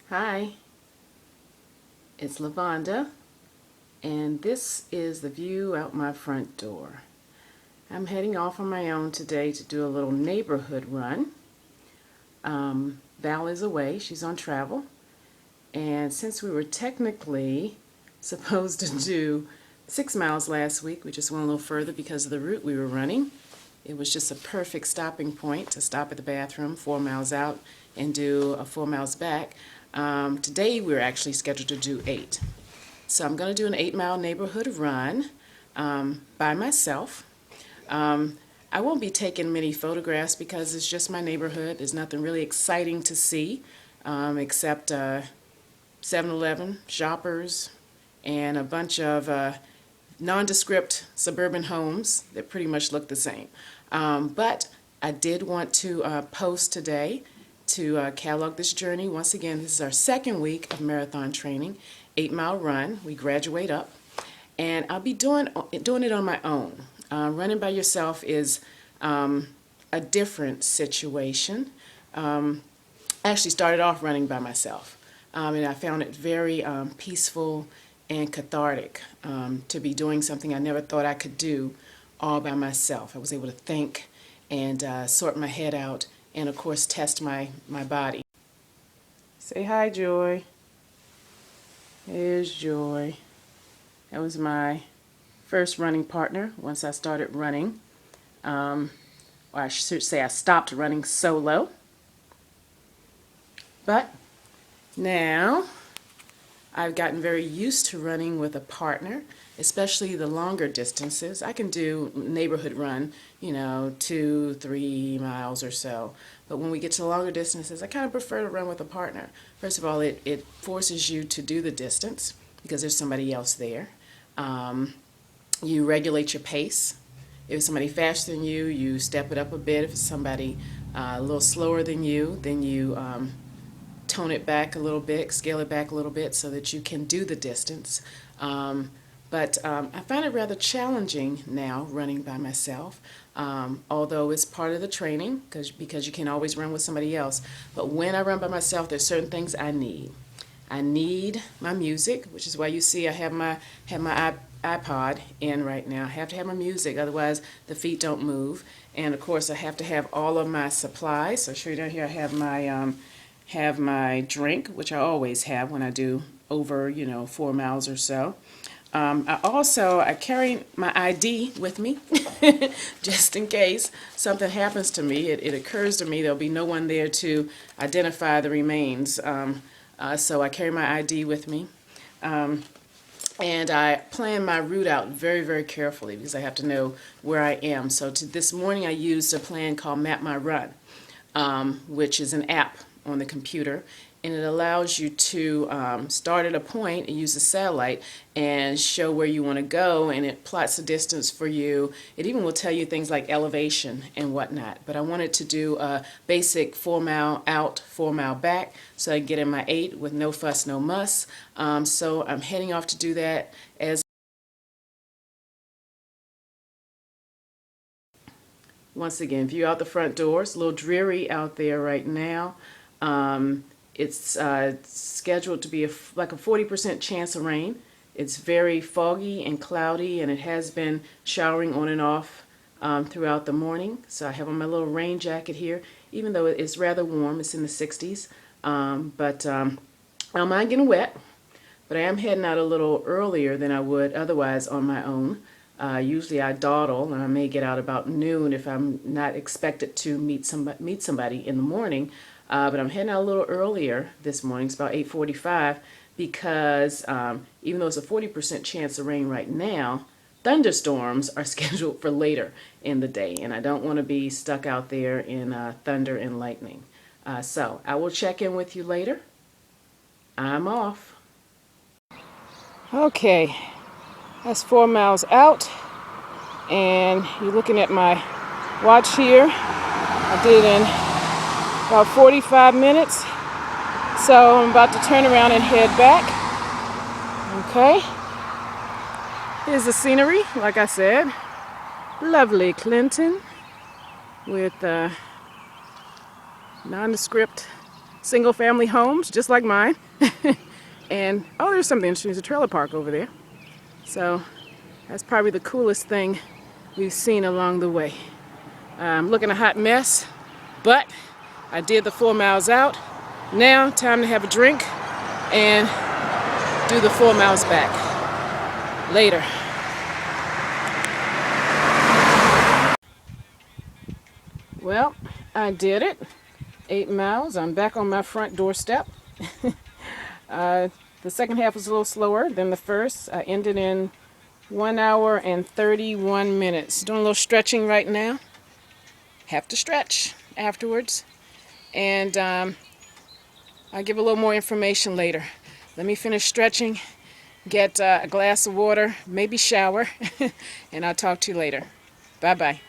Hi, it's Lavonda, and this is the view out my front door. I'm heading off on my own today to do a little neighborhood run. Val is away, she's on travel, and since we were technically supposed to do 6 miles last week, we just went a little further because of the route we were running. It was just a perfect stopping point to stop at the bathroom 4 miles out and do 4 miles back. Today we're actually scheduled to do 8. So I'm going to do an 8-mile neighborhood run by myself. I won't be taking many photographs because it's just my neighborhood. There's nothing really exciting to see except 7-Eleven, shoppers, and a bunch of nondescript suburban homes that pretty much look the same. But I did want to post today to catalog this journey. Once again, this is our second week of marathon training, 8-mile run. We graduate up, and I'll be doing it on my own. Running by yourself is a different situation. I actually started off running by myself, and I found it very peaceful and cathartic to be doing something I never thought I could do all by myself. I was able to think and sort my head out and, of course, test my body. Say hi, Joy. Here's Joy. That was my first running partner once I started running. Or I should say I stopped running solo. But now I've gotten very used to running with a partner, especially the longer distances. I can do neighborhood run, 2-3 miles or so. But when we get to longer distances, I kind of prefer to run with a partner. First of all, it forces you to do the distance because there's somebody else there. You regulate your pace. If it's somebody faster than you, you step it up a bit. If it's somebody a little slower than you, then you tone it back a little bit, scale it back a little bit so that you can do the distance. But I find it rather challenging now running by myself, although it's part of the training because you can always run with somebody else. But when I run by myself, there's certain things I need. I need my music, which is why you see I have my iPod in right now. I have to have my music, otherwise the feet don't move. And of course I have to have all of my supplies. So I'll show you down here I have my drink, which I always have when I do over 4 miles or so. I carry my ID with me just in case something happens to me. It occurs to me there'll be no one there to identify the remains. So I carry my ID with me. And I plan my route out very, very carefully because I have to know where I am. So this morning I used a plan called Map My Run, which is an app on the computer, and it allows you to start at a point and use the satellite and show where you want to go, and it plots the distance for you. It even will tell you things like elevation and whatnot. But I wanted to do a basic 4 mile out, 4 mile back, so I can get in my 8 with no fuss, no muss. So I'm heading off to do that. Once again, view out the front door. It's a little dreary out there right now. It's scheduled to be like a 40% chance of rain. It's very foggy and cloudy, and it has been showering on and off throughout the morning. So I have on my little rain jacket here, even though it's rather warm. It's in the 60s. But I don't mind getting wet. But I am heading out a little earlier than I would otherwise on my own. Usually I dawdle, and I may get out about noon if I'm not expected to meet somebody in the morning. But I'm heading out a little earlier this morning. It's about 8:45 because even though it's a 40% chance of rain right now, thunderstorms are scheduled for later in the day, and I don't want to be stuck out there in thunder and lightning. So I will check in with you later. I'm off. Okay, that's 4 miles out, and you're looking at my watch here. I did it in about 45 minutes, so I'm about to turn around and head back. Okay, here's the scenery. Like I said, lovely Clinton with nondescript single family homes, just like mine. And, oh, there's something interesting. There's a trailer park over there. So that's probably the coolest thing we've seen along the way. I'm looking a hot mess, but I did the 4 miles out. Now, time to have a drink and do the 4 miles back. Later. Well, I did it. 8 miles. I'm back on my front doorstep. The second half was a little slower than the first. I ended in 1 hour and 31 minutes. Doing a little stretching right now. Have to stretch afterwards. And I'll give a little more information later. Let me finish stretching, get a glass of water, maybe shower, and I'll talk to you later. Bye-bye.